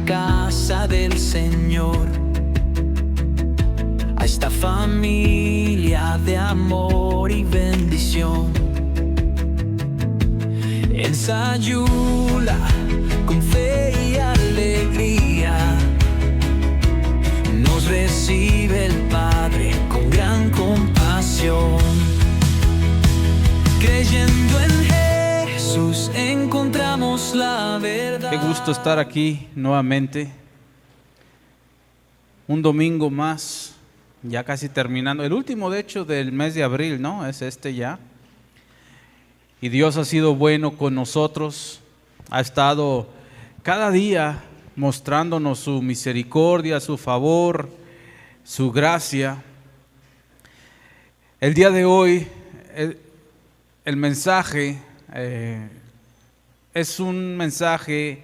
casa del Señor, a esta familia de amor y bendición. En Sayula, con fe y alegría, nos recibe el Padre con gran compasión. Creyendo en Jesús encontramos la verdad. Qué gusto estar aquí nuevamente. Un domingo más, ya casi terminando. El último, de hecho, del mes de abril, ¿no? Es este ya. Y Dios ha sido bueno con nosotros. Ha estado cada día mostrándonos su misericordia, su favor, su gracia. El día de hoy, el mensaje es un mensaje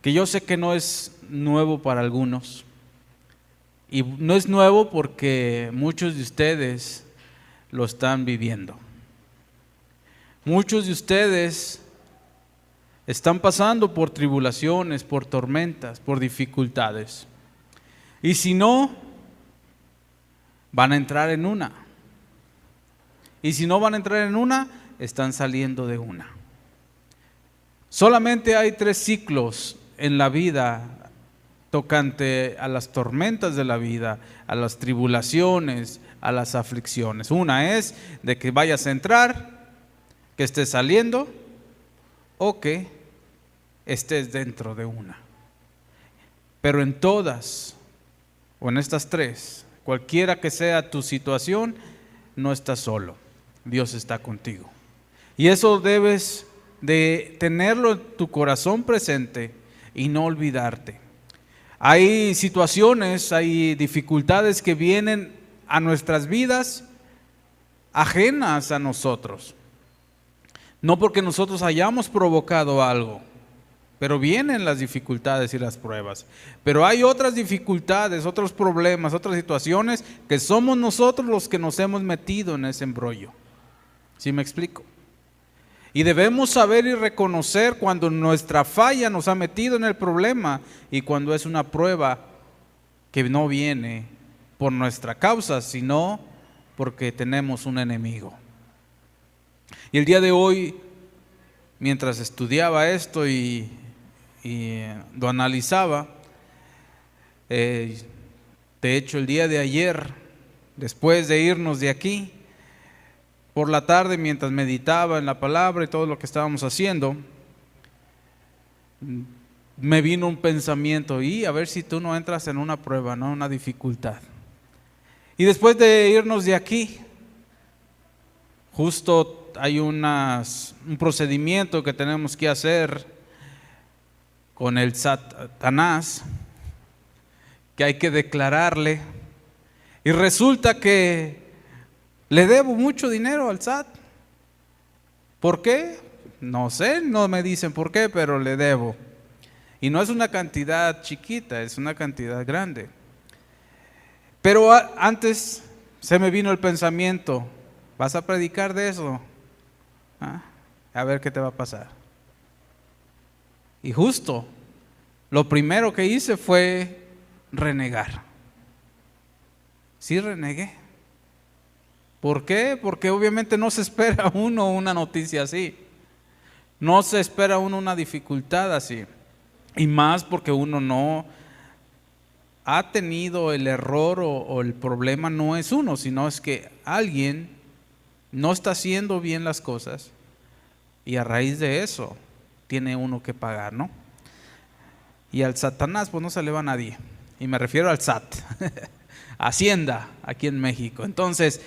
que yo sé que no es nuevo para algunos. Y no es nuevo porque muchos de ustedes lo están viviendo. Muchos de ustedes están pasando por tribulaciones, por tormentas, por dificultades. Y si no, van a entrar en una. Y si no van a entrar en una, están saliendo de una. Solamente hay 3 ciclos en la vida tocante a las tormentas de la vida, a las tribulaciones, a las aflicciones. Una es de que vayas a entrar, que estés saliendo o que estés dentro de una. Pero en todas, o en estas 3, cualquiera que sea tu situación, no estás solo. Dios está contigo. Y eso debes de tenerlo en tu corazón presente y no olvidarte. Hay situaciones, hay dificultades que vienen a nuestras vidas ajenas a nosotros. No porque nosotros hayamos provocado algo, pero vienen las dificultades y las pruebas. Pero hay otras dificultades, otros problemas, otras situaciones que somos nosotros los que nos hemos metido en ese embrollo. ¿Sí me explico? Y debemos saber y reconocer cuando nuestra falla nos ha metido en el problema y cuando es una prueba que no viene por nuestra causa, sino porque tenemos un enemigo. Y el día de hoy, mientras estudiaba esto y lo analizaba, de hecho el día de ayer, después de irnos de aquí, por la tarde mientras meditaba en la palabra y todo lo que estábamos haciendo, me vino un pensamiento, y a ver si tú no entras en una prueba, ¿no? Una dificultad. Y después de irnos de aquí, justo hay un procedimiento que tenemos que hacer con el Satanás, que hay que declararle, y resulta que le debo mucho dinero al SAT. ¿Por qué? No sé, no me dicen por qué, pero le debo. Y no es una cantidad chiquita, es una cantidad grande. Pero antes se me vino el pensamiento, ¿vas a predicar de eso? A ver qué te va a pasar. Y justo, lo primero que hice fue renegar. Sí renegué. ¿Por qué? Porque obviamente no se espera uno una noticia así. No se espera uno una dificultad así. Y más porque uno no ha tenido el error o el problema no es uno, sino es que alguien no está haciendo bien las cosas y a raíz de eso tiene uno que pagar, ¿no? Y al Satanás pues no se le va a nadie. Y me refiero al SAT, Hacienda, aquí en México. Entonces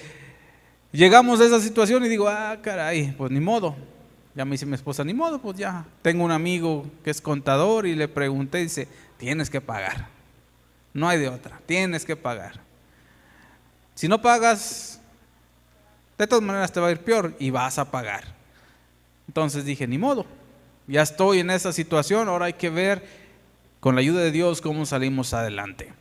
llegamos a esa situación y digo, caray, pues ni modo. Ya me dice mi esposa, ni modo, pues ya. Tengo un amigo que es contador y le pregunté y dice, tienes que pagar. No hay de otra, tienes que pagar. Si no pagas, de todas maneras te va a ir peor y vas a pagar. Entonces dije, ni modo, ya estoy en esa situación, ahora hay que ver con la ayuda de Dios cómo salimos adelante.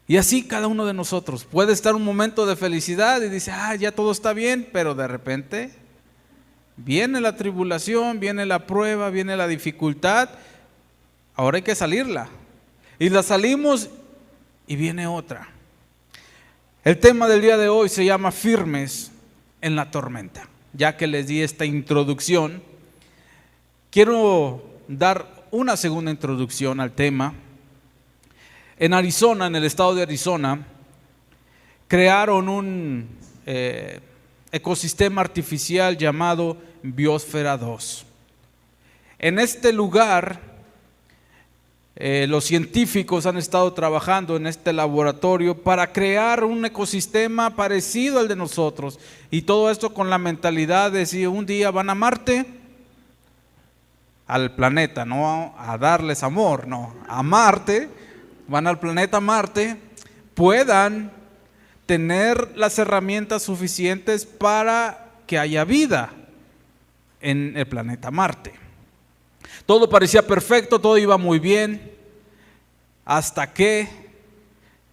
Y así cada uno de nosotros puede estar un momento de felicidad y dice, ya todo está bien, pero de repente viene la tribulación, viene la prueba, viene la dificultad. ahora hay que salirla. Y la salimos y viene otra. El tema del día de hoy se llama firmes en la tormenta. Ya que les di esta introducción, quiero dar una segunda introducción al tema. En Arizona, en el estado de Arizona, crearon un ecosistema artificial llamado Biosfera 2. En este lugar, los científicos han estado trabajando en este laboratorio para crear un ecosistema parecido al de nosotros. Y todo esto con la mentalidad de si un día van a Marte, al planeta, no a darles amor, no, a Marte, van al planeta Marte, puedan tener las herramientas suficientes para que haya vida en el planeta Marte. Todo parecía perfecto, todo iba muy bien, hasta que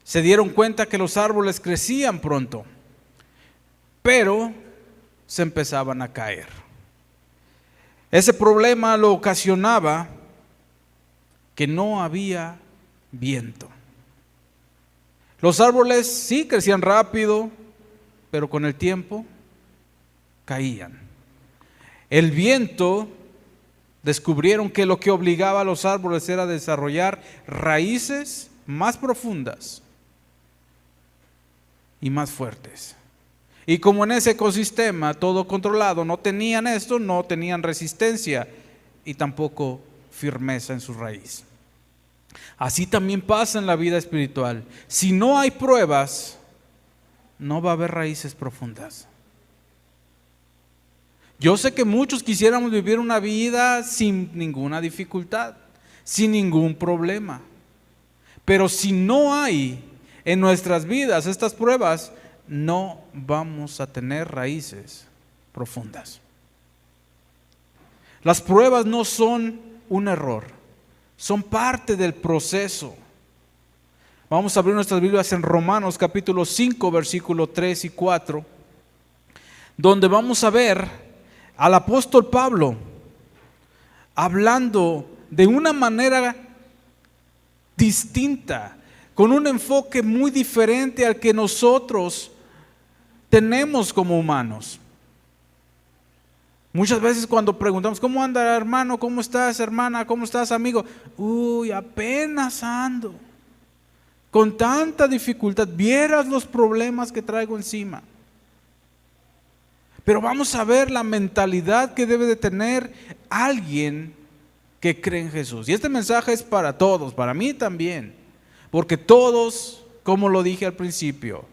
se dieron cuenta que los árboles crecían pronto, pero se empezaban a caer. Ese problema lo ocasionaba que no había viento. Los árboles sí crecían rápido, pero con el tiempo caían. El viento, descubrieron que lo que obligaba a los árboles era desarrollar raíces más profundas y más fuertes. Y como en ese ecosistema todo controlado, no tenían esto, no tenían resistencia y tampoco firmeza en su raíz. Así también pasa en la vida espiritual. Si no hay pruebas, no va a haber raíces profundas. Yo sé que muchos quisiéramos vivir una vida sin ninguna dificultad, sin ningún problema. Pero si no hay en nuestras vidas estas pruebas, no vamos a tener raíces profundas. Las pruebas no son un error, son parte del proceso. Vamos a abrir nuestras Biblias en Romanos capítulo 5, versículo 3 y 4, donde vamos a ver al apóstol Pablo hablando de una manera distinta, con un enfoque muy diferente al que nosotros tenemos como humanos. Muchas veces cuando preguntamos, ¿cómo anda hermano? ¿Cómo estás hermana? ¿Cómo estás amigo? Uy, apenas ando, con tanta dificultad, vieras los problemas que traigo encima. Pero vamos a ver la mentalidad que debe de tener alguien que cree en Jesús. Y este mensaje es para todos, para mí también. Porque todos, como lo dije al principio,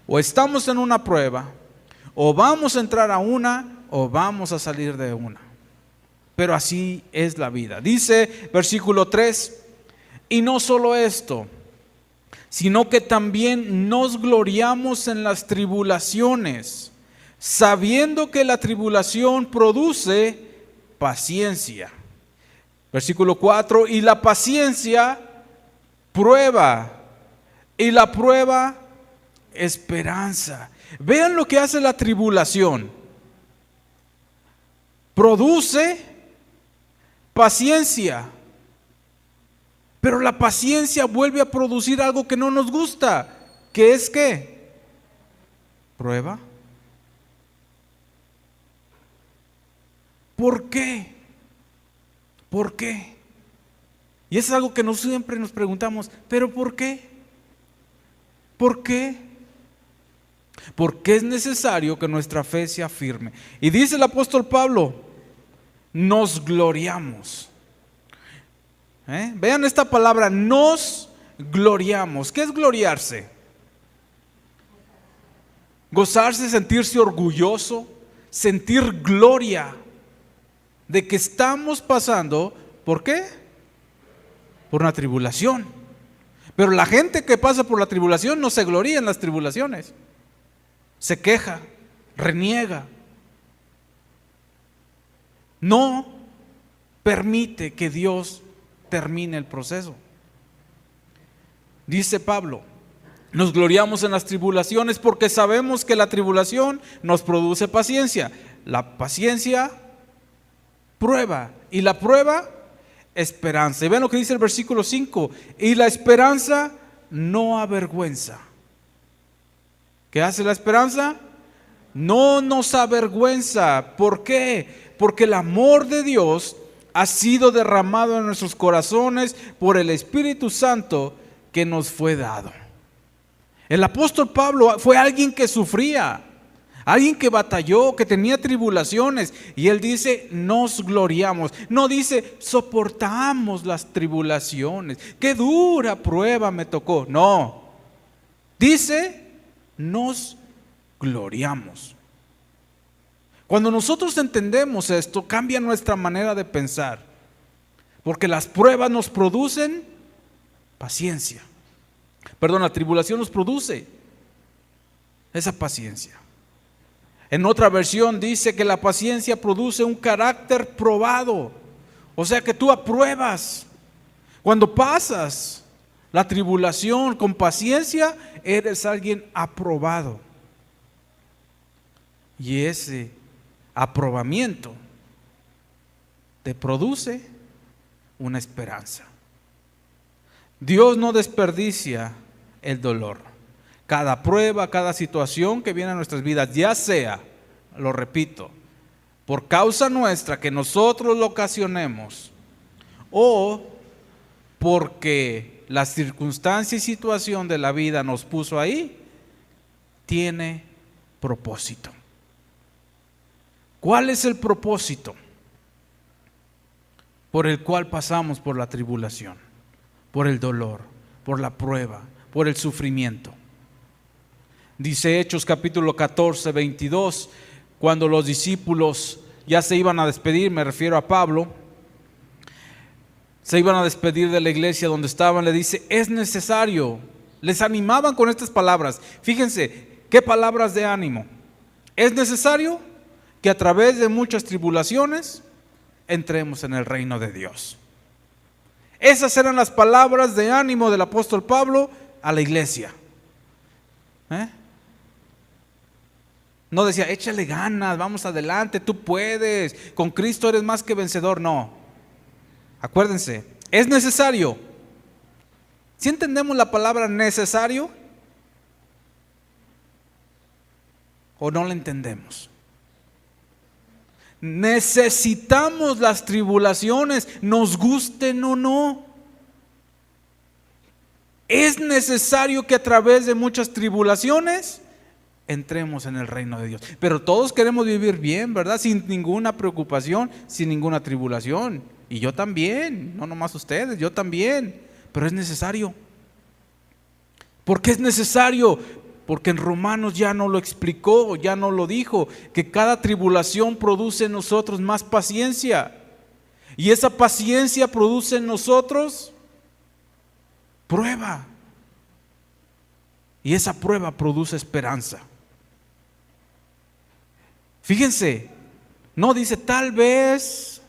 o estamos en una prueba, o vamos a entrar a una, o vamos a salir de una. Pero así es la vida. Dice versículo 3, y no solo esto, sino que también nos gloriamos en las tribulaciones, sabiendo que la tribulación produce paciencia. Versículo 4, y la paciencia prueba, y la prueba esperanza. Vean lo que hace la tribulación. Produce paciencia, pero la paciencia vuelve a producir algo que no nos gusta, que es ¿qué? Prueba. ¿Por qué? ¿Por qué? Y es algo que siempre nos preguntamos, ¿pero por qué? ¿Por qué? Porque es necesario que nuestra fe sea firme. Y dice el apóstol Pablo, nos gloriamos. Vean esta palabra, nos gloriamos. ¿Qué es gloriarse? Gozarse, sentirse orgulloso, sentir gloria de que estamos pasando, ¿por qué? Por una tribulación. Pero la gente que pasa por la tribulación no se gloria en las tribulaciones. Se queja, reniega. No permite que Dios termine el proceso. Dice Pablo, nos gloriamos en las tribulaciones porque sabemos que la tribulación nos produce paciencia. La paciencia prueba, y la prueba esperanza. Y vean lo que dice el versículo 5. Y la esperanza no avergüenza. ¿Qué hace la esperanza? No nos avergüenza. ¿Por qué? Porque el amor de Dios ha sido derramado en nuestros corazones por el Espíritu Santo que nos fue dado. El apóstol Pablo fue alguien que sufría, alguien que batalló, que tenía tribulaciones, y él dice, nos gloriamos. No dice, soportamos las tribulaciones, qué dura prueba me tocó. No, dice, nos gloriamos. Cuando nosotros entendemos esto, cambia nuestra manera de pensar, porque las pruebas nos producen paciencia. Perdón, la tribulación nos produce esa paciencia. En otra versión dice que la paciencia produce un carácter probado. O sea que tú apruebas. Cuando pasas la tribulación con paciencia, eres alguien aprobado. Y ese aprobamiento te produce una esperanza. Dios no desperdicia el dolor. Cada prueba, cada situación que viene a nuestras vidas, ya sea, lo repito, por causa nuestra que nosotros lo ocasionemos, o porque la circunstancia y situación de la vida nos puso ahí, tiene propósito. ¿Cuál es el propósito por el cual pasamos por la tribulación, por el dolor, por la prueba, por el sufrimiento? Dice Hechos capítulo 14, 22, cuando los discípulos ya se iban a despedir, me refiero a Pablo, se iban a despedir de la iglesia donde estaban, le dice, es necesario, les animaban con estas palabras. Fíjense, qué palabras de ánimo. Es necesario que a través de muchas tribulaciones entremos en el reino de Dios. Esas eran las palabras de ánimo del apóstol Pablo a la iglesia. No decía, échale ganas, vamos adelante, tú puedes, con Cristo eres más que vencedor. No, acuérdense, es necesario. ¿Sí entendemos la palabra necesario? ¿O no la entendemos? Necesitamos las tribulaciones, nos gusten o no. Es necesario que a través de muchas tribulaciones entremos en el reino de Dios. Pero todos queremos vivir bien, ¿verdad? Sin ninguna preocupación, sin ninguna tribulación. Y yo también, no nomás ustedes, yo también. Pero es necesario. ¿Por qué es necesario? Porque en Romanos ya no lo explicó, ya no lo dijo, que cada tribulación produce en nosotros más paciencia. Y esa paciencia produce en nosotros prueba. Y esa prueba produce esperanza. Fíjense, no dice tal vez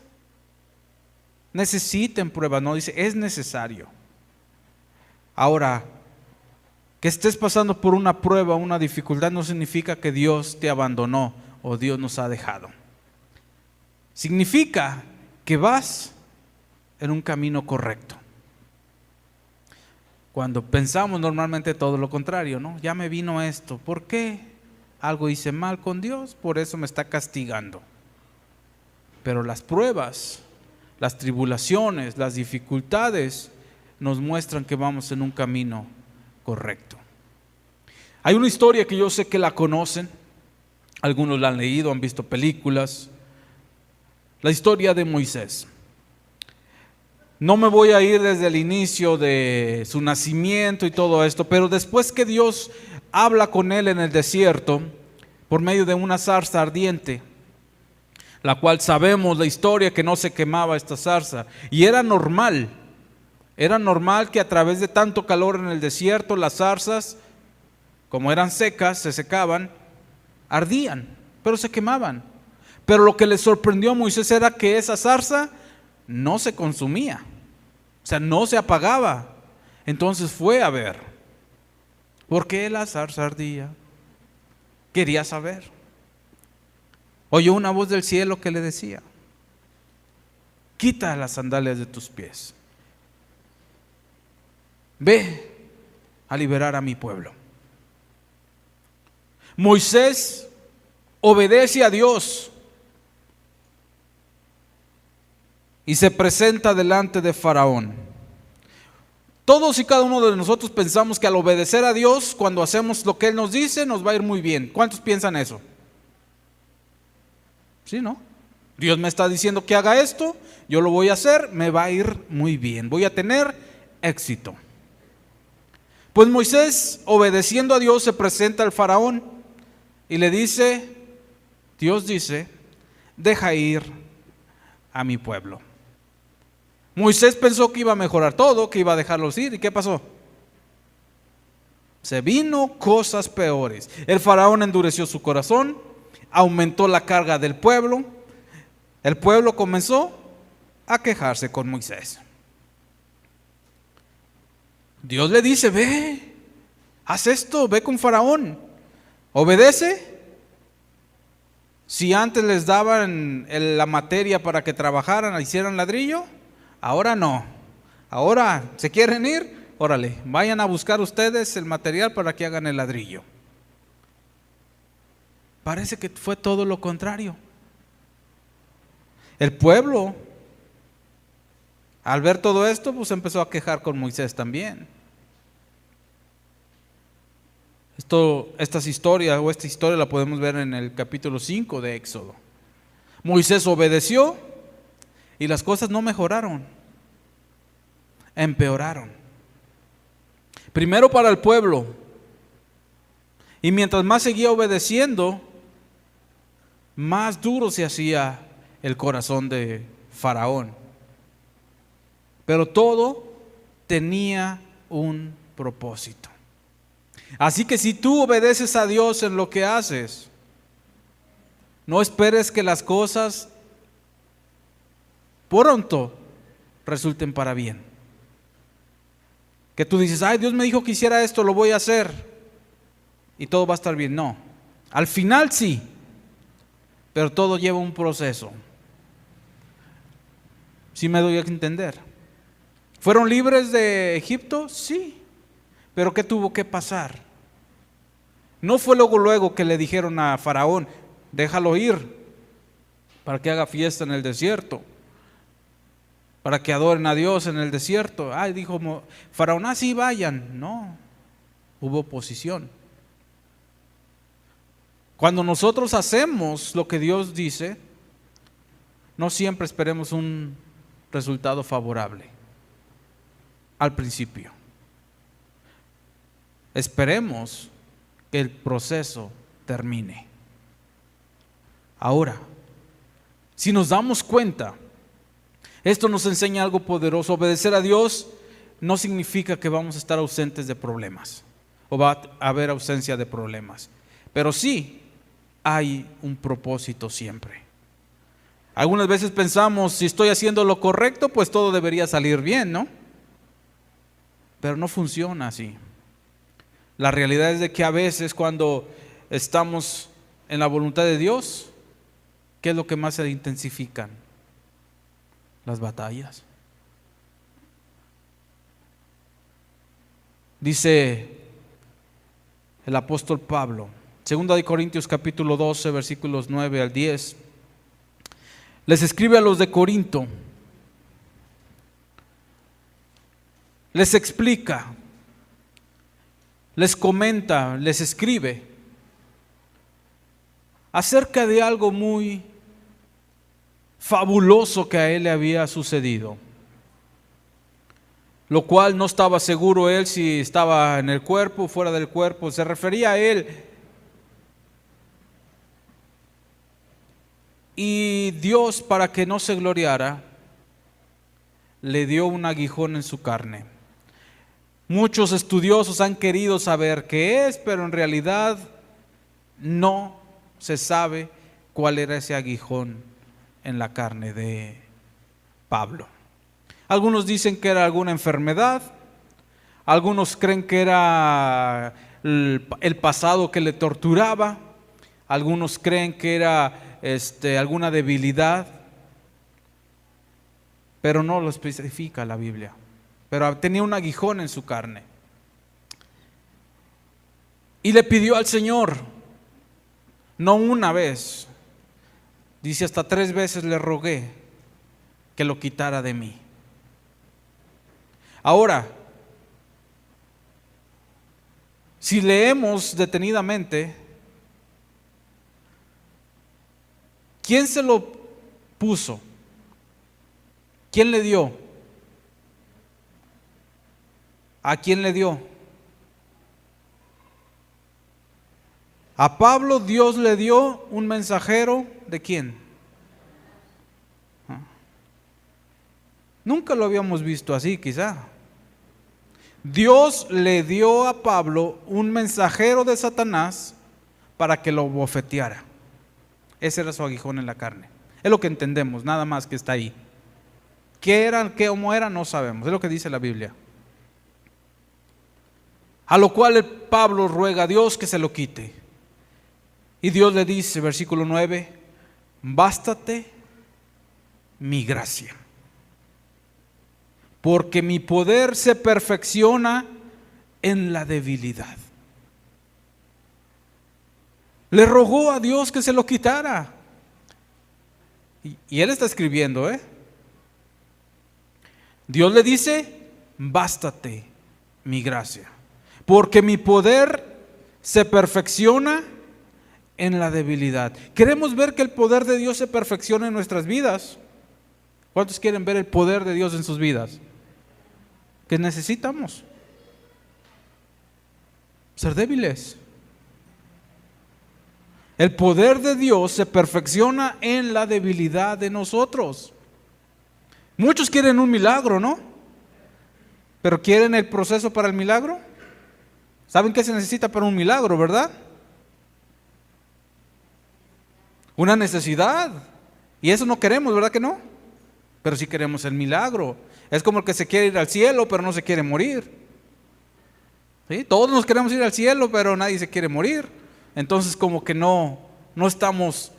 necesiten prueba, no dice es necesario. Ahora, que estés pasando por una prueba, una dificultad, no significa que Dios te abandonó o Dios nos ha dejado. Significa que vas en un camino correcto. Cuando pensamos normalmente todo lo contrario, ¿no? Ya me vino esto, ¿por qué? Algo hice mal con Dios, por eso me está castigando. Pero las pruebas, las tribulaciones, las dificultades nos muestran que vamos en un camino correcto. Hay una historia que yo sé que la conocen, algunos la han leído, han visto películas, la historia de Moisés. No me voy a ir desde el inicio de su nacimiento y todo esto, pero después que Dios habla con él en el desierto por medio de una zarza ardiente, la cual sabemos la historia que no se quemaba esta zarza, y era normal que a través de tanto calor en el desierto las zarzas, como eran secas, se secaban, ardían, pero se quemaban. Pero lo que le sorprendió a Moisés era que esa zarza no se consumía, o sea, no se apagaba. Entonces fue a ver por qué la zarza ardía. Quería saber. Oyó una voz del cielo que le decía: quita las sandalias de tus pies. Ve a liberar a mi pueblo. Moisés obedece a Dios y se presenta delante de Faraón. Todos y cada uno de nosotros pensamos que al obedecer a Dios, cuando hacemos lo que Él nos dice, nos va a ir muy bien. ¿Cuántos piensan eso? ¿Sí, no? Dios me está diciendo que haga esto, yo lo voy a hacer, me va a ir muy bien, voy a tener éxito. Pues Moisés, obedeciendo a Dios, se presenta al Faraón y le dice, Dios dice, deja ir a mi pueblo. Moisés pensó que iba a mejorar todo, que iba a dejarlos ir. ¿Y qué pasó? Se vino cosas peores. El faraón endureció su corazón, aumentó la carga del pueblo. El pueblo comenzó a quejarse con Moisés. Dios le dice, ve, haz esto, ve con Faraón, obedece. Si antes les daban la materia para que trabajaran, hicieran ladrillo, ahora no. Ahora, ¿se quieren ir? Órale, vayan a buscar ustedes el material para que hagan el ladrillo. Parece que fue todo lo contrario. El pueblo, al ver todo esto, pues empezó a quejar con Moisés también. Esta historia la podemos ver en el capítulo 5 de Éxodo. Moisés obedeció y las cosas no mejoraron, empeoraron. Primero para el pueblo, y mientras más seguía obedeciendo, más duro se hacía el corazón de Faraón. Pero todo tenía un propósito. Así que si tú obedeces a Dios en lo que haces, no esperes que las cosas pronto resulten para bien. Que tú dices, ay, Dios me dijo que hiciera esto, lo voy a hacer y todo va a estar bien. No, al final sí, pero todo lleva un proceso. ¿Sí me doy a entender? ¿Fueron libres de Egipto? Sí. ¿Pero qué tuvo que pasar? No fue luego que le dijeron a Faraón, déjalo ir para que haga fiesta en el desierto, para que adoren a Dios en el desierto. Ay, dijo Faraón, sí, vayan. No, hubo oposición. Cuando nosotros hacemos lo que Dios dice, no siempre esperemos un resultado favorable al principio. Esperemos que el proceso termine. Ahora, si nos damos cuenta, esto nos enseña algo poderoso. Obedecer a Dios no significa que vamos a estar ausentes de problemas o va a haber ausencia de problemas, pero sí hay un propósito siempre. Algunas veces pensamos, si estoy haciendo lo correcto, pues todo debería salir bien, ¿no? Pero no funciona así. La realidad es de que a veces cuando estamos en la voluntad de Dios, ¿qué es lo que más se intensifican? Las batallas. Dice el apóstol Pablo, 2 de Corintios capítulo 12, versículos 9 al 10, les escribe a los de Corinto, les explica, les comenta, les escribe acerca de algo muy fabuloso que a él le había sucedido, lo cual no estaba seguro él si estaba en el cuerpo o fuera del cuerpo. Se refería a él. Y Dios, para que no se gloriara, le dio un aguijón en su carne. Muchos estudiosos han querido saber qué es, pero en realidad no se sabe cuál era ese aguijón en la carne de Pablo. Algunos dicen que era alguna enfermedad, algunos creen que era el pasado que le torturaba, algunos creen que era alguna debilidad. pero no lo especifica la Biblia. Pero tenía un aguijón en su carne. Y le pidió al Señor, no una vez, dice hasta 3 veces le rogué que lo quitara de mí. Ahora, si leemos detenidamente, ¿quién se lo puso? ¿Quién le dio? ¿A quién le dio? A Pablo Dios le dio un mensajero, ¿de quién? Nunca lo habíamos visto así, quizá. Dios le dio a Pablo un mensajero de Satanás para que lo bofeteara. Ese era su aguijón en la carne. Es lo que entendemos, nada más que está ahí. ¿Qué era, cómo era? No sabemos. Es lo que dice la Biblia. A lo cual el Pablo ruega a Dios que se lo quite. Y Dios le dice, versículo 9, bástate mi gracia, porque mi poder se perfecciona en la debilidad. Le rogó a Dios que se lo quitara. Y él está escribiendo, Dios le dice, bástate mi gracia, porque mi poder se perfecciona en la debilidad. Queremos ver que el poder de Dios se perfecciona en nuestras vidas. ¿Cuántos quieren ver el poder de Dios en sus vidas? ¿Qué necesitamos? Ser débiles. El poder de Dios se perfecciona en la debilidad de nosotros. Muchos quieren un milagro, ¿no? Pero ¿quieren el proceso para el milagro? ¿Saben qué se necesita para un milagro, verdad? Una necesidad. Y eso no queremos, ¿verdad que no? Pero sí queremos el milagro. Es como el que se quiere ir al cielo, pero no se quiere morir. ¿Sí? Todos nos queremos ir al cielo, pero nadie se quiere morir. Entonces como que no estamos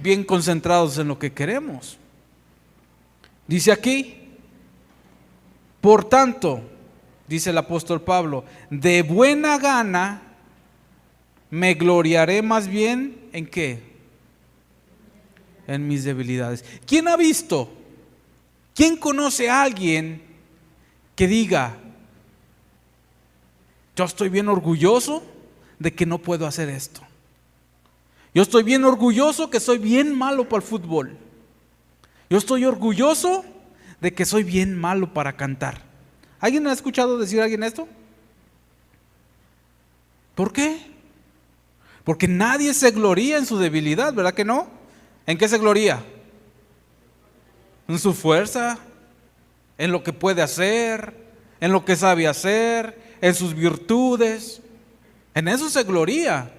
bien concentrados en lo que queremos. Dice aquí, por tanto, dice el apóstol Pablo, de buena gana me gloriaré más bien ¿en qué? En mis debilidades. ¿Quién ha visto? ¿Quién conoce a alguien que diga, yo estoy bien orgulloso de que no puedo hacer esto? Yo estoy bien orgulloso que soy bien malo para el fútbol. Yo estoy orgulloso de que soy bien malo para cantar. ¿Alguien ha escuchado decir a alguien esto? ¿Por qué? Porque nadie se gloría en su debilidad, ¿verdad que no? ¿En qué se gloría? En su fuerza, en lo que puede hacer, en lo que sabe hacer, en sus virtudes. En eso se gloría.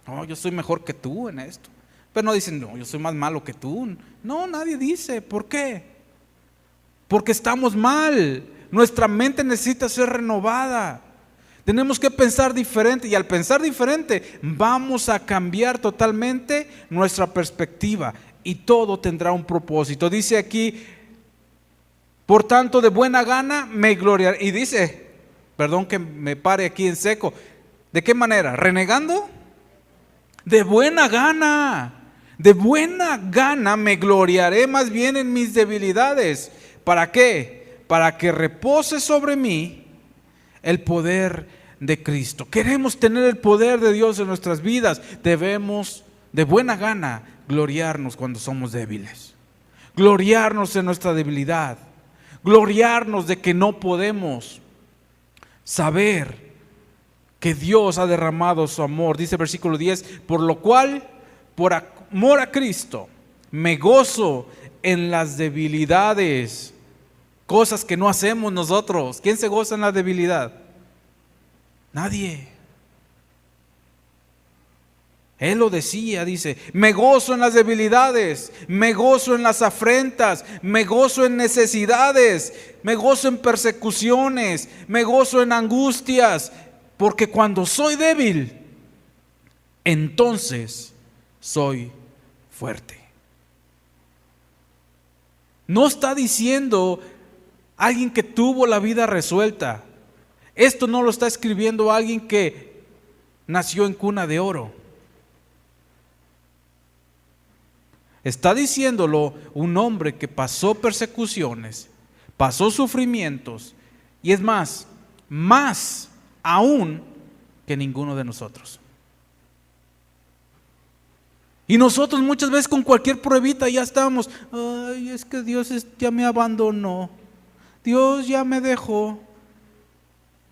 No, yo soy mejor que tú en esto. Pero no dicen, no, yo soy más malo que tú. No, nadie dice. ¿Por qué? Porque estamos mal. Nuestra mente necesita ser renovada. Tenemos que pensar diferente, y al pensar diferente vamos a cambiar totalmente nuestra perspectiva y todo tendrá un propósito. Dice aquí, por tanto de buena gana me gloriaré. Y dice, perdón que me pare aquí en seco, ¿de qué manera? ¿Renegando? De buena gana me gloriaré más bien en mis debilidades. ¿Para qué? Para que repose sobre mí el poder de Cristo. Queremos tener el poder de Dios en nuestras vidas. Debemos de buena gana gloriarnos cuando somos débiles. Gloriarnos en nuestra debilidad. Gloriarnos de que no podemos. Saber que Dios ha derramado su amor. Dice el versículo 10, por lo cual, por amor a Cristo, me gozo en las debilidades. Cosas que no hacemos nosotros. ¿Quién se goza en la debilidad? Nadie. Él lo decía, dice, me gozo en las debilidades, me gozo en las afrentas, me gozo en necesidades, me gozo en persecuciones, me gozo en angustias, porque cuando soy débil, entonces soy fuerte. No está diciendo alguien que tuvo la vida resuelta. Esto no lo está escribiendo alguien que nació en cuna de oro. Está diciéndolo un hombre que pasó persecuciones, pasó sufrimientos, y es más aún que ninguno de nosotros. Y nosotros muchas veces con cualquier pruebita ya estamos, ay, es que Dios ya me abandonó, Dios ya me dejó.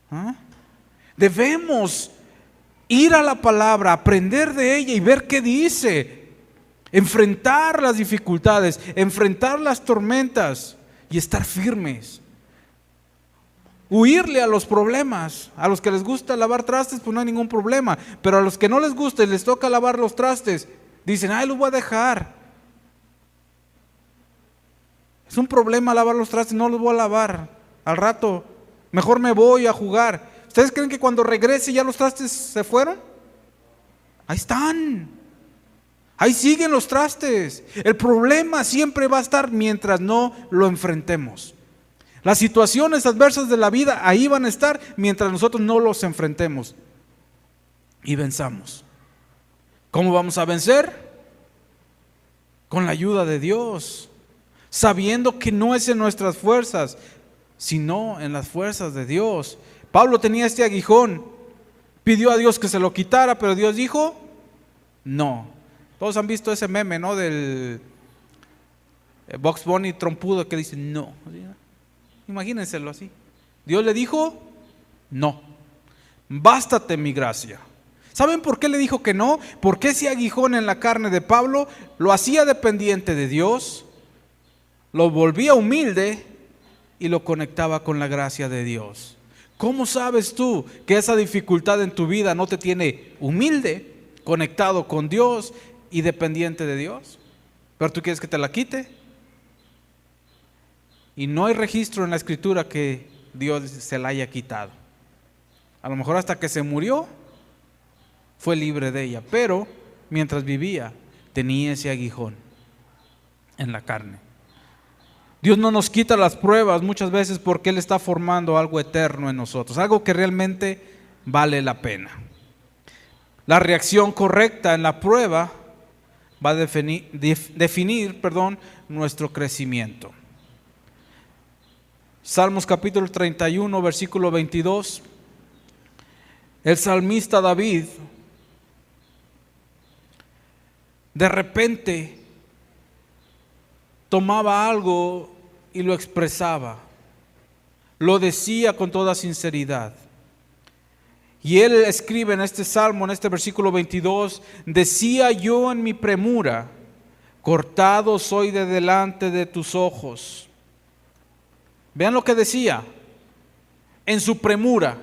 ¿Ah? Debemos ir a la palabra, aprender de ella y ver qué dice. Enfrentar las dificultades, enfrentar las tormentas y estar firmes. Huirle a los problemas. A los que les gusta lavar trastes, pues no hay ningún problema. Pero a los que no les gusta y les toca lavar los trastes, dicen, ay, los voy a dejar. Es un problema lavar los trastes, no los voy a lavar. Al rato, mejor me voy a jugar. ¿Ustedes creen que cuando regrese ya los trastes se fueron? Ahí están. Ahí siguen los trastes. El problema siempre va a estar mientras no lo enfrentemos. Las situaciones adversas de la vida ahí van a estar mientras nosotros no los enfrentemos y venzamos. ¿Cómo vamos a vencer? Con la ayuda de Dios, sabiendo que no es en nuestras fuerzas, sino en las fuerzas de Dios. Pablo tenía este aguijón, pidió a Dios que se lo quitara, pero Dios dijo, no. Todos han visto ese meme, ¿no? Del Bugs Bunny trompudo que dice no. Imagínenselo así. Dios le dijo, no. Bástate mi gracia. ¿Saben por qué le dijo que no? Porque ese aguijón en la carne de Pablo lo hacía dependiente de Dios, lo volvía humilde y lo conectaba con la gracia de Dios. ¿Cómo sabes tú que esa dificultad en tu vida no te tiene humilde, conectado con Dios y dependiente de Dios? Pero tú quieres que te la quite. Y no hay registro en la escritura que Dios se la haya quitado. A lo mejor hasta que se murió fue libre de ella, pero mientras vivía tenía ese aguijón en la carne. Dios no nos quita las pruebas muchas veces porque Él está formando algo eterno en nosotros, algo que realmente vale la pena. La reacción correcta en la prueba va a definir nuestro crecimiento. Salmos capítulo 31, versículo 22. El salmista David de repente tomaba algo y lo expresaba, lo decía con toda sinceridad. Y él escribe en este salmo, en este versículo 22, decía yo en mi premura, cortado soy de delante de tus ojos. Vean lo que decía, en su premura,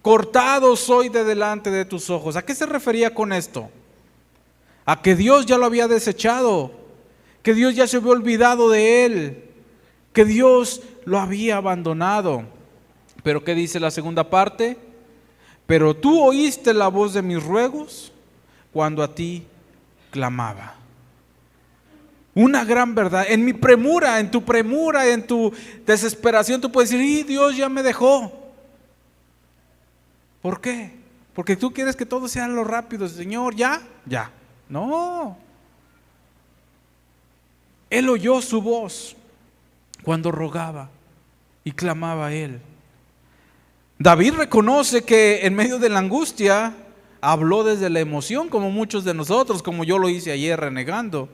cortado soy de delante de tus ojos. ¿A qué se refería con esto? A que Dios ya lo había desechado, que Dios ya se había olvidado de él, que Dios lo había abandonado. Pero ¿qué dice la segunda parte? Pero tú oíste la voz de mis ruegos cuando a ti clamaba. Una gran verdad. En mi premura, en tu desesperación, tú puedes decir, Dios ya me dejó. ¿Por qué? Porque tú quieres que todo sea lo rápido. Señor, ya. No. Él oyó su voz cuando rogaba y clamaba a él. David reconoce que en medio de la angustia habló desde la emoción, como muchos de nosotros, como yo lo hice ayer renegando.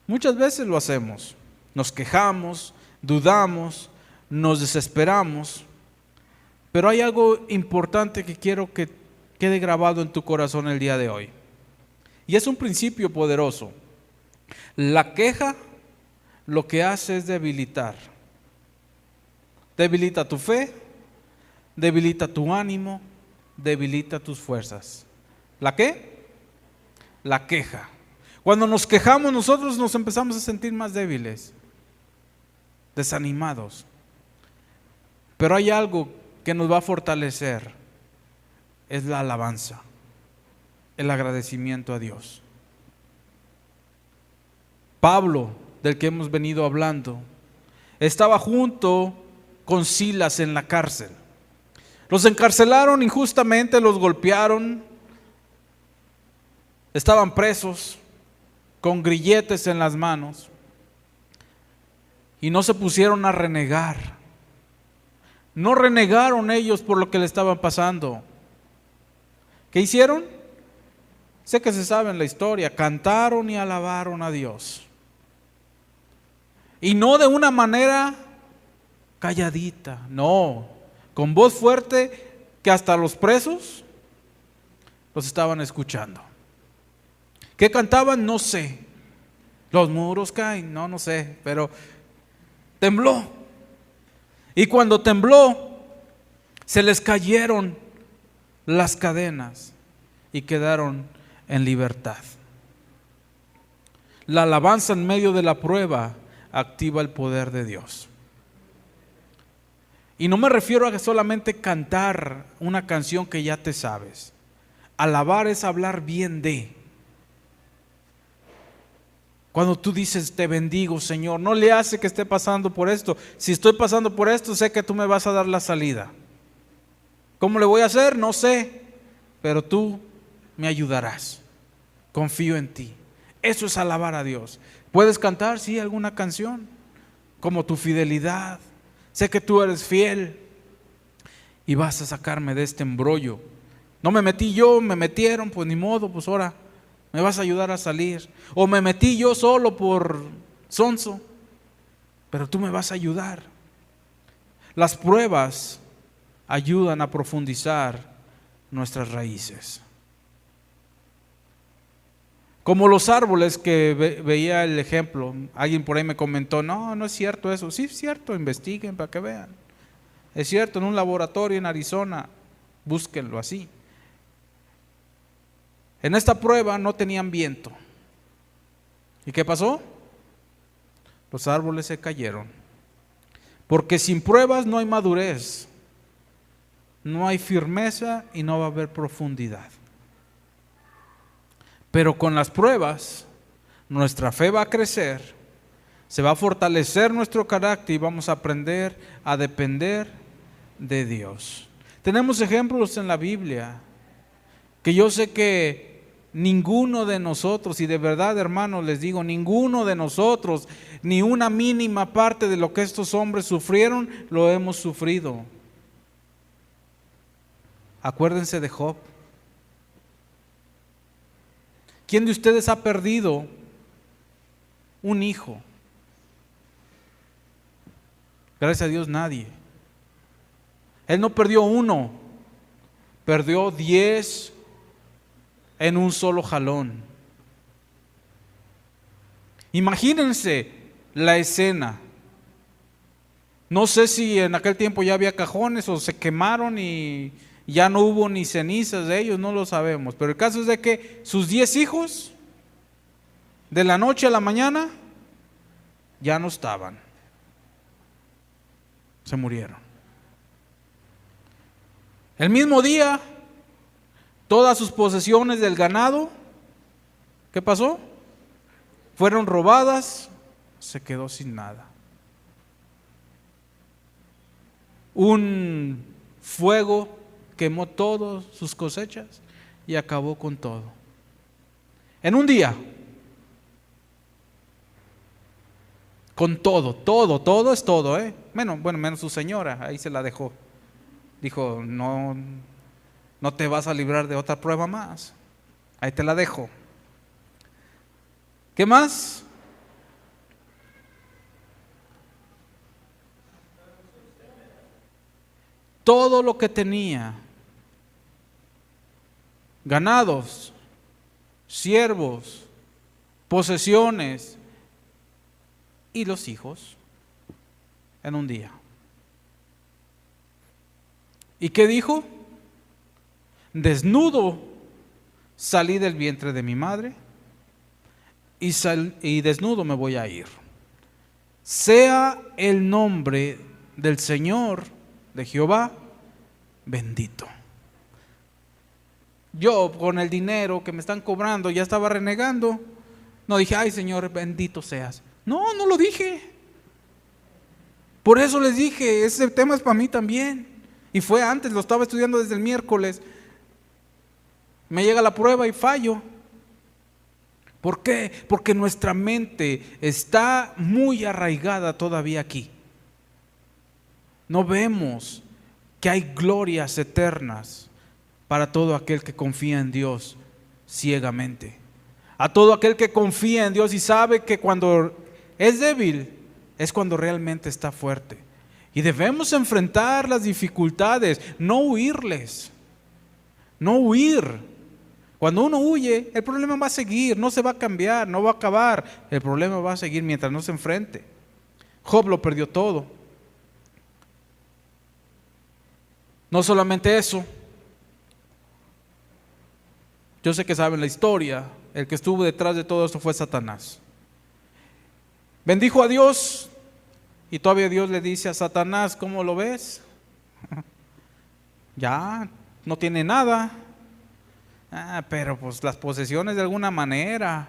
Muchas veces lo hacemos, nos quejamos, dudamos, nos desesperamos, pero hay algo importante que quiero que quede grabado en tu corazón el día de hoy. Y es un principio poderoso. La queja lo que hace es debilitar. Debilita tu fe, debilita tu ánimo, debilita tus fuerzas. ¿La qué? La queja. Cuando nos quejamos nosotros nos empezamos a sentir más débiles, desanimados. Pero hay algo que nos va a fortalecer, es la alabanza, el agradecimiento a Dios. Pablo, del que hemos venido hablando, estaba junto con Silas en la cárcel. Los encarcelaron injustamente, los golpearon, estaban presos con grilletes en las manos y no se pusieron a renegar. No renegaron ellos por lo que le estaban pasando. ¿Qué hicieron? Sé que se sabe en la historia, cantaron y alabaron a Dios. Y no de una manera calladita, no, con voz fuerte que hasta los presos los estaban escuchando. ¿Qué cantaban? No sé. Los muros caen, no sé, pero tembló. Y cuando tembló, se les cayeron las cadenas y quedaron en libertad. La alabanza en medio de la prueba activa el poder de Dios. Y no me refiero a solamente cantar una canción que ya te sabes. Alabar es hablar bien de. Cuando tú dices, te bendigo, Señor, no le hace que esté pasando por esto. Si estoy pasando por esto, sé que tú me vas a dar la salida. ¿Cómo le voy a hacer? No sé, pero tú me ayudarás. Confío en ti. Eso es alabar a Dios. ¿Puedes cantar? Sí, alguna canción, como tu fidelidad. Sé que tú eres fiel y vas a sacarme de este embrollo. No me metí yo, me metieron, pues ni modo, pues ahora me vas a ayudar a salir. O me metí yo solo por sonso, pero tú me vas a ayudar. Las pruebas ayudan a profundizar nuestras raíces. Como los árboles que veía el ejemplo, alguien por ahí me comentó, no es cierto eso. Sí, es cierto, investiguen para que vean. Es cierto, en un laboratorio en Arizona, búsquenlo así. En esta prueba no tenían viento. ¿Y qué pasó? Los árboles se cayeron. Porque sin pruebas no hay madurez, no hay firmeza y no va a haber profundidad. Pero con las pruebas, nuestra fe va a crecer, se va a fortalecer nuestro carácter y vamos a aprender a depender de Dios. Tenemos ejemplos en la Biblia que yo sé que ninguno de nosotros, y de verdad, hermanos, les digo, ninguno de nosotros, ni una mínima parte de lo que estos hombres sufrieron, lo hemos sufrido. Acuérdense de Job. ¿Quién de ustedes ha perdido un hijo? Gracias a Dios, nadie. Él no perdió uno, perdió 10 en un solo jalón. Imagínense la escena. No sé si en aquel tiempo ya había cajones o se quemaron y ya no hubo ni cenizas de ellos, no lo sabemos. Pero el caso es de que sus 10 hijos, de la noche a la mañana, ya no estaban. Se murieron. El mismo día, todas sus posesiones del ganado, ¿qué pasó? Fueron robadas, se quedó sin nada. Un fuego quemó todas sus cosechas y acabó con todo. En un día. Con todo es todo, Bueno, menos su señora, ahí se la dejó. Dijo, no te vas a librar de otra prueba más. Ahí te la dejo. ¿Qué más? Todo lo que tenía, ganados, siervos, posesiones y los hijos, en un día. ¿Y qué dijo? Desnudo salí del vientre de mi madre y desnudo me voy a ir. Sea el nombre del Señor, de Jehová, bendito. Yo con el dinero que me están cobrando ya estaba renegando No dije, ay Señor, bendito seas. No, no lo dije. Por eso les dije, ese tema es para mí también. Y fue antes, lo estaba estudiando desde el miércoles. Me llega la prueba y fallo. ¿Por qué? Porque nuestra mente está muy arraigada todavía aquí. No vemos que hay glorias eternas para todo aquel que confía en Dios ciegamente. A todo aquel que confía en Dios y sabe que cuando es débil es cuando realmente está fuerte. Y debemos enfrentar las dificultades, no huirles, no huir. Cuando uno huye, el problema va a seguir, no se va a cambiar, no va a acabar. El problema va a seguir mientras no se enfrente. Job lo perdió todo. No solamente eso. Yo sé que saben la historia. El que estuvo detrás de todo esto fue Satanás. Bendijo a Dios y todavía Dios le dice a Satanás, ¿cómo lo ves? Ya no tiene nada. Pero pues las posesiones de alguna manera.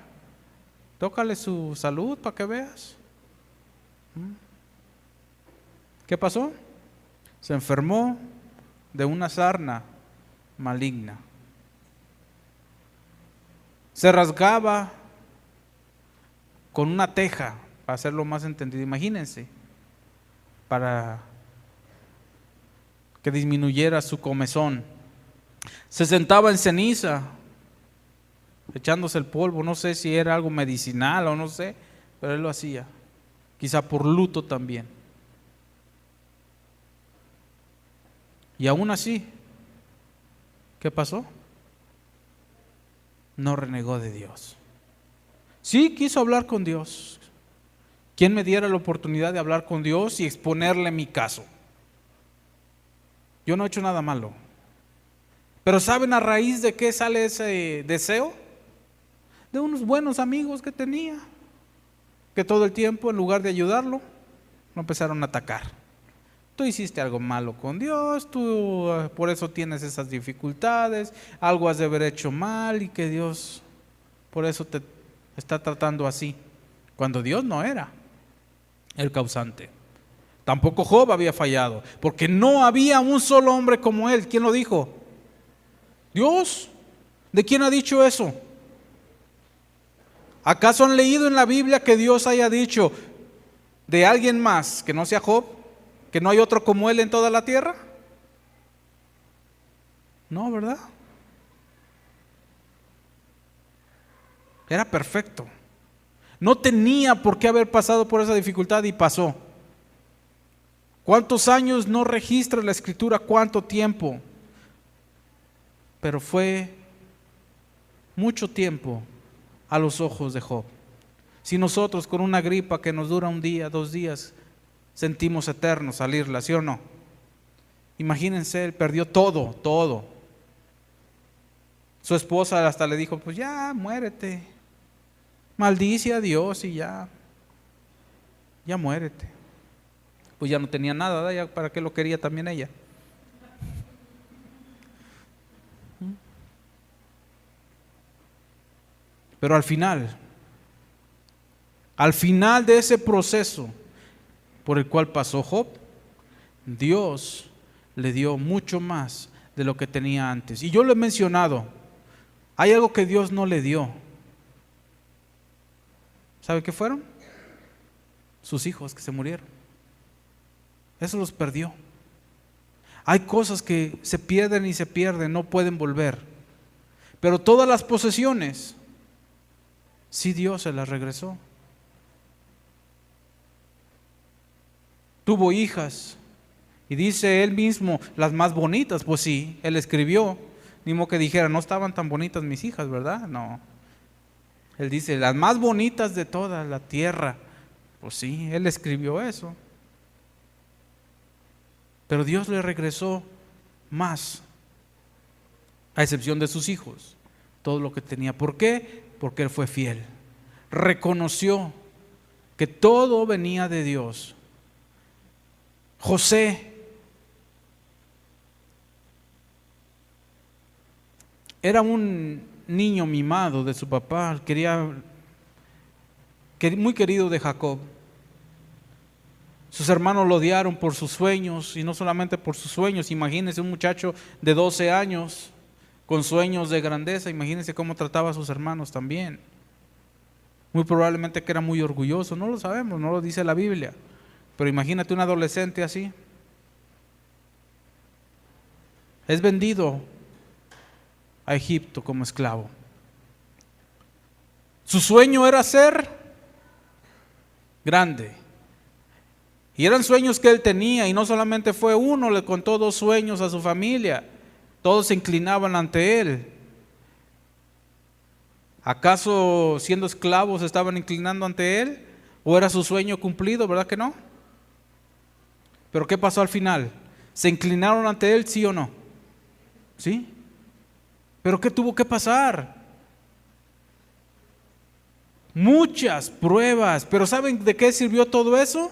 Tócale su salud para que veas. ¿Qué pasó? Se enfermó de una sarna maligna. Se rasgaba con una teja, para hacerlo más entendido. Imagínense, para que disminuyera su comezón. Se sentaba en ceniza, echándose el polvo. No sé si era algo medicinal o no sé, pero él lo hacía. Quizá por luto también. Y aún así, ¿qué pasó? No renegó de Dios. Sí quiso hablar con Dios. ¿Quién me diera la oportunidad de hablar con Dios y exponerle mi caso? Yo no he hecho nada malo. Pero ¿saben a raíz de qué sale ese deseo? De unos buenos amigos que tenía, que todo el tiempo en lugar de ayudarlo, lo empezaron a atacar. Tú hiciste algo malo con Dios, tú por eso tienes esas dificultades, algo has de haber hecho mal y que Dios por eso te está tratando así, cuando Dios no era el causante. Tampoco Job había fallado, porque no había un solo hombre como él. ¿Quién lo dijo? Dios. ¿De quién ha dicho eso? ¿Acaso han leído en la Biblia que Dios haya dicho de alguien más que no sea Job, que no hay otro como él en toda la tierra? No, ¿verdad? Era perfecto. No tenía por qué haber pasado por esa dificultad y pasó. ¿Cuántos años no registra la Escritura? ¿Cuánto tiempo? Pero fue mucho tiempo a los ojos de Job. Si nosotros con una gripa que nos dura un día, 2 días, sentimos eterno salirla, ¿sí o no? Imagínense, él perdió todo, todo. Su esposa hasta le dijo, pues ya, muérete. Maldice a Dios y ya muérete. Pues ya no tenía nada, ¿verdad? Ya para qué lo quería también ella. Pero al final de ese proceso por el cual pasó Job, Dios le dio mucho más de lo que tenía antes. Y yo lo he mencionado, hay algo que Dios no le dio. ¿Sabe qué fueron? Sus hijos que se murieron. Eso los perdió. Hay cosas que se pierden y se pierden, no pueden volver. Pero todas las posesiones, sí, Dios se las regresó. Tuvo hijas y dice él mismo, las más bonitas. Pues sí, él escribió, ni modo que dijera, no estaban tan bonitas mis hijas, ¿verdad? No. Él dice, las más bonitas de toda la tierra. Pues sí, él escribió eso. Pero Dios le regresó más, a excepción de sus hijos, todo lo que tenía. ¿Por qué? Porque él fue fiel. Reconoció que todo venía de Dios. José era un niño mimado de su papá, quería muy querido de Jacob. Sus hermanos lo odiaron por sus sueños, y no solamente por sus sueños. Imagínense un muchacho de 12 años con sueños de grandeza. Imagínense cómo trataba a sus hermanos también. Muy probablemente que era muy orgulloso, no lo sabemos, no lo dice la Biblia. Pero imagínate un adolescente así. Es vendido a Egipto como esclavo. Su sueño era ser grande. Y eran sueños que él tenía, y no solamente fue uno, le contó 2 sueños a su familia. Todos se inclinaban ante él. ¿Acaso siendo esclavos estaban inclinando ante él? ¿O era su sueño cumplido? ¿Verdad que no? Pero ¿qué pasó al final? ¿Se inclinaron ante él, sí o no? ¿Sí? ¿Pero qué tuvo que pasar? Muchas pruebas. ¿Pero saben de qué sirvió todo eso?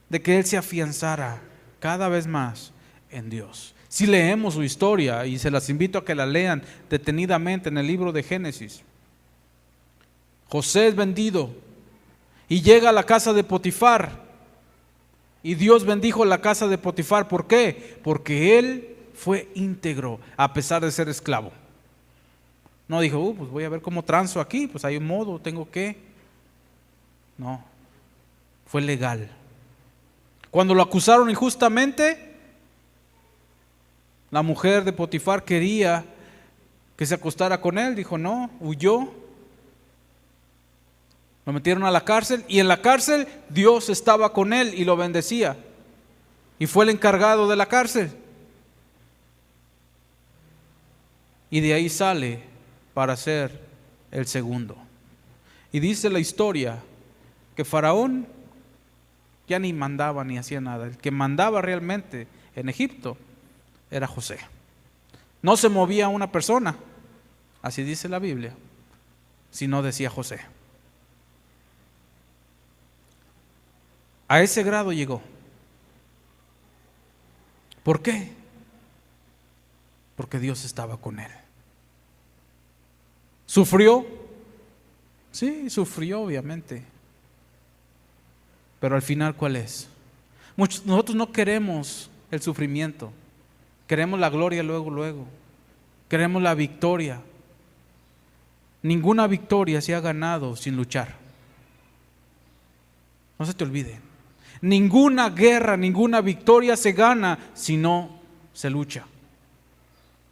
De que él se afianzara cada vez más en Dios. Si leemos su historia, y se las invito a que la lean detenidamente en el libro de Génesis. José es vendido y llega a la casa de Potifar, y Dios bendijo la casa de Potifar. ¿Por qué? Porque él fue íntegro a pesar de ser esclavo. No dijo, pues voy a ver cómo transo aquí, pues hay un modo, tengo que. No, fue legal. Cuando lo acusaron injustamente, la mujer de Potifar quería que se acostara con él, dijo no, huyó. Lo metieron a la cárcel, y en la cárcel Dios estaba con él y lo bendecía. Y fue el encargado de la cárcel. Y de ahí sale para ser el segundo. Y dice la historia que Faraón ya ni mandaba ni hacía nada. El que mandaba realmente en Egipto era José. No se movía una persona, así dice la Biblia, sino decía José. A ese grado llegó. ¿Por qué? Porque Dios estaba con él. ¿Sufrió? Sí, sufrió obviamente. Pero al final, ¿cuál es? Nosotros no queremos el sufrimiento. Queremos la gloria luego. Queremos la victoria. Ninguna victoria se ha ganado sin luchar. No se te olvide. Ninguna guerra, ninguna victoria se gana si no se lucha.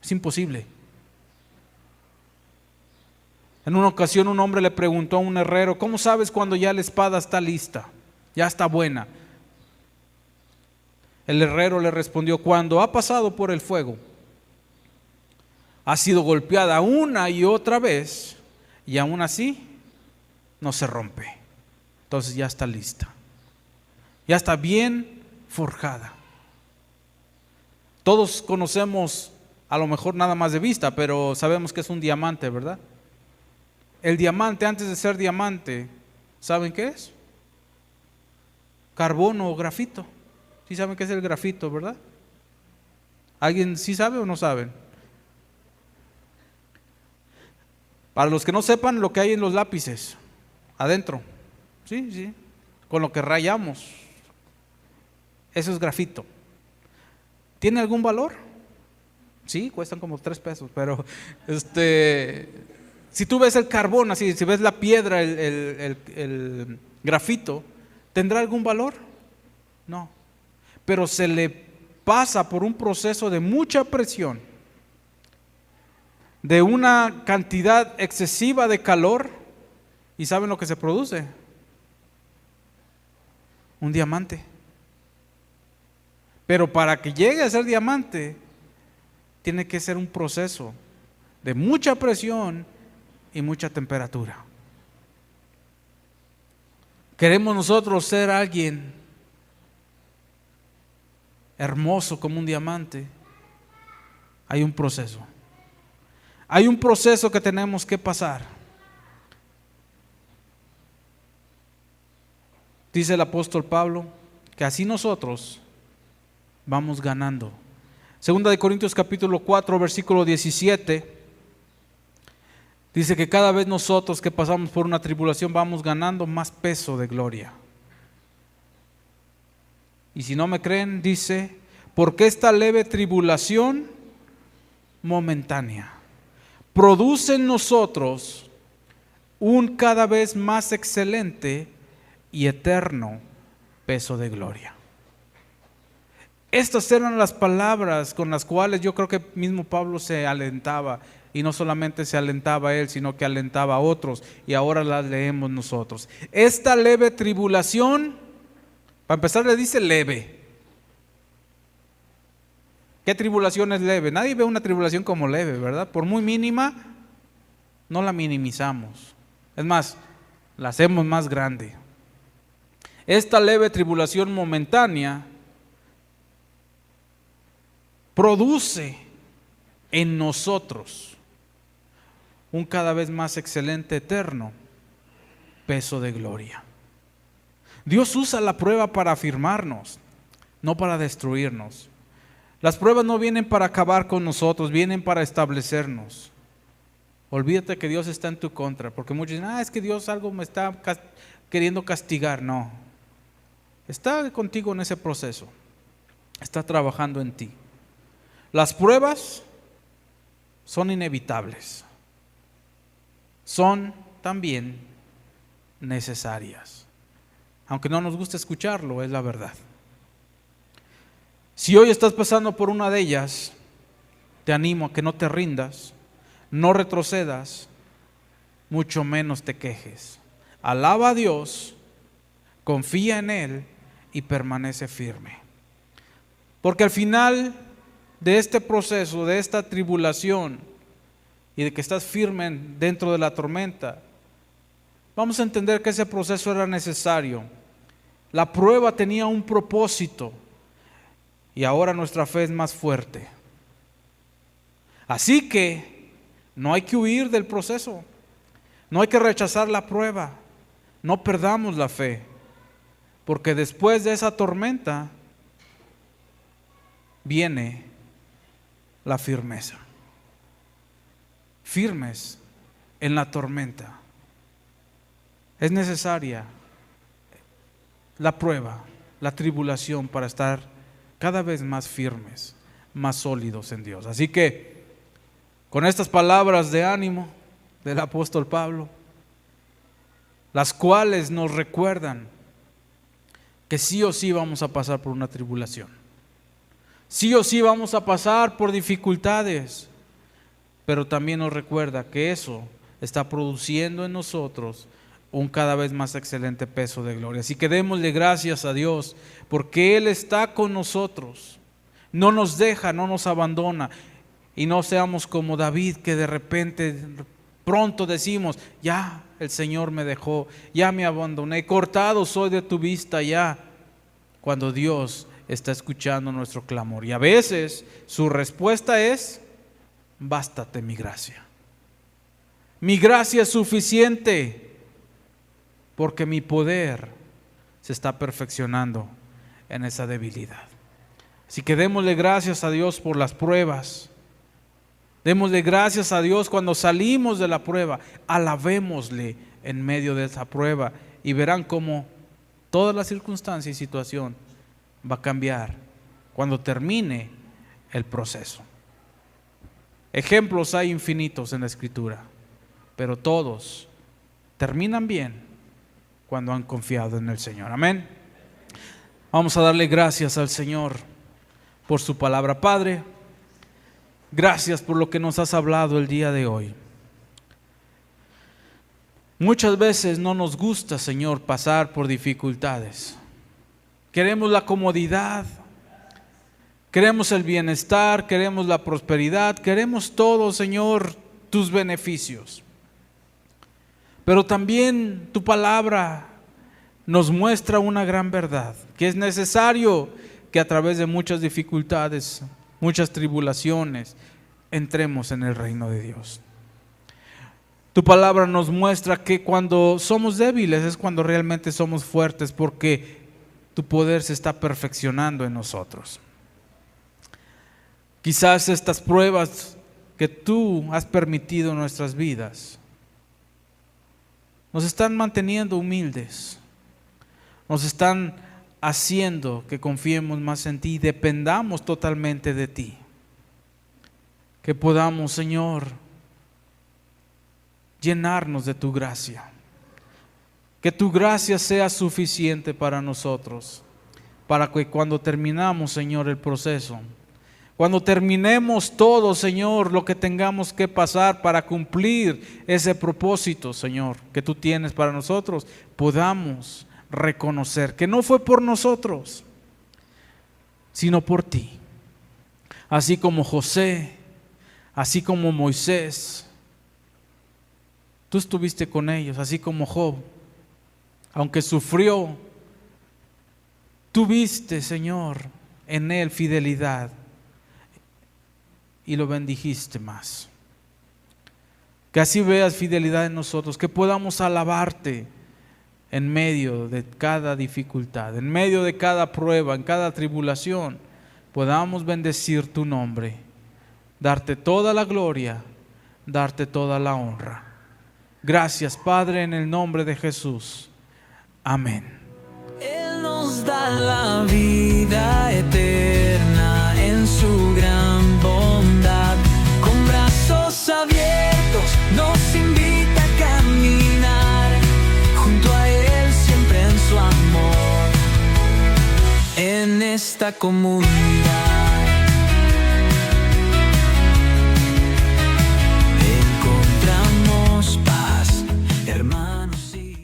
Es imposible. En una ocasión un hombre le preguntó a un herrero, ¿cómo sabes cuando ya la espada está lista? Ya está buena. El herrero le respondió, cuando ha pasado por el fuego, ha sido golpeada una y otra vez, y aún así no se rompe. Entonces ya está lista. Ya está bien forjada. Todos conocemos, a lo mejor nada más de vista, pero sabemos que es un diamante, ¿verdad? El diamante, antes de ser diamante, ¿saben qué es? Carbono o grafito. ¿Sí saben qué es el grafito, verdad? ¿Alguien sí sabe o no saben? Para los que no sepan, lo que hay en los lápices adentro, sí, con lo que rayamos, eso es grafito. ¿Tiene algún valor? Sí, cuestan como 3 pesos, pero si tú ves el carbón, así, si ves la piedra, el grafito, ¿tendrá algún valor? No, pero se le pasa por un proceso de mucha presión, de una cantidad excesiva de calor, y ¿saben lo que se produce? Un diamante. Pero para que llegue a ser diamante, tiene que ser un proceso de mucha presión y mucha temperatura. ¿Queremos nosotros ser alguien hermoso como un diamante? Hay un proceso. Hay un proceso que tenemos que pasar. Dice el apóstol Pablo que así nosotros vamos ganando. Segunda de Corintios capítulo 4, versículo 17. Dice que cada vez nosotros que pasamos por una tribulación vamos ganando más peso de gloria. Y si no me creen, dice, porque esta leve tribulación momentánea produce en nosotros un cada vez más excelente y eterno peso de gloria. Estas eran las palabras con las cuales yo creo que mismo Pablo se alentaba, y no solamente se alentaba él, sino que alentaba a otros, y ahora las leemos nosotros. Esta leve tribulación, para empezar le dice leve. ¿Qué tribulación es leve? Nadie ve una tribulación como leve, ¿verdad? Por muy mínima, no la minimizamos. Es más, la hacemos más grande. Esta leve tribulación momentánea produce en nosotros un cada vez más excelente, eterno peso de gloria. Dios usa la prueba para afirmarnos, no para destruirnos. Las pruebas no vienen para acabar con nosotros, vienen para establecernos. Olvídate que Dios está en tu contra, porque muchos dicen, es que Dios algo me está queriendo castigar. No, está contigo en ese proceso, está trabajando en ti. Las pruebas son inevitables, son también necesarias. Aunque no nos guste escucharlo, es la verdad. Si hoy estás pasando por una de ellas, te animo a que no te rindas, no retrocedas, mucho menos te quejes. Alaba a Dios, confía en Él y permanece firme. Porque al final de este proceso, de esta tribulación y de que estás firme dentro de la tormenta, vamos a entender que ese proceso era necesario. La prueba tenía un propósito y ahora nuestra fe es más fuerte. Así que no hay que huir del proceso, no hay que rechazar la prueba, no perdamos la fe, porque después de esa tormenta viene la firmeza. Firmes en la tormenta. Es necesaria la prueba, la tribulación para estar cada vez más firmes, más sólidos en Dios. Así que con estas palabras de ánimo del apóstol Pablo, las cuales nos recuerdan que sí o sí vamos a pasar por una tribulación, sí o sí vamos a pasar por dificultades, pero también nos recuerda que eso está produciendo en nosotros un cada vez más excelente peso de gloria. Así que démosle gracias a Dios porque Él está con nosotros, no nos deja, no nos abandona, y no seamos como David, que de repente pronto decimos, ya el Señor me dejó, ya me abandoné, cortado soy de tu vista ya, cuando Dios está escuchando nuestro clamor. Y a veces su respuesta es, bástate mi gracia. Mi gracia es suficiente, porque mi poder se está perfeccionando en esa debilidad. Así que démosle gracias a Dios por las pruebas. Démosle gracias a Dios cuando salimos de la prueba. Alabémosle en medio de esa prueba y verán cómo toda la circunstancia y situación va a cambiar cuando termine el proceso. Ejemplos hay infinitos en la Escritura, pero todos terminan bien cuando han confiado en el Señor. Amén. Vamos a darle gracias al Señor por su palabra. Padre, gracias por lo que nos has hablado el día de hoy. Muchas veces no nos gusta, Señor, pasar por dificultades. Queremos la comodidad, queremos el bienestar, queremos la prosperidad, queremos todo, Señor, tus beneficios. Pero también tu palabra nos muestra una gran verdad, que es necesario que a través de muchas dificultades, muchas tribulaciones, entremos en el reino de Dios. Tu palabra nos muestra que cuando somos débiles es cuando realmente somos fuertes, porque tu poder se está perfeccionando en nosotros. Quizás estas pruebas que tú has permitido en nuestras vidas nos están manteniendo humildes, nos están haciendo que confiemos más en ti y dependamos totalmente de ti. Que podamos, Señor, llenarnos de tu gracia. Que tu gracia sea suficiente para nosotros, para que cuando terminamos, Señor, el proceso, cuando terminemos todo, Señor, lo que tengamos que pasar para cumplir ese propósito, Señor, que tú tienes para nosotros, podamos reconocer que no fue por nosotros, sino por ti. Así como José, así como Moisés, tú estuviste con ellos, así como Job, aunque sufrió, tú viste, Señor, en él fidelidad y lo bendijiste más. Que así veas fidelidad en nosotros, que podamos alabarte en medio de cada dificultad, en medio de cada prueba, en cada tribulación, podamos bendecir tu nombre, darte toda la gloria, darte toda la honra. Gracias, Padre, en el nombre de Jesús. Amén. Él nos da la vida eterna en su gran bondad. Con brazos abiertos nos invita a caminar junto a Él siempre en su amor, en esta comunidad.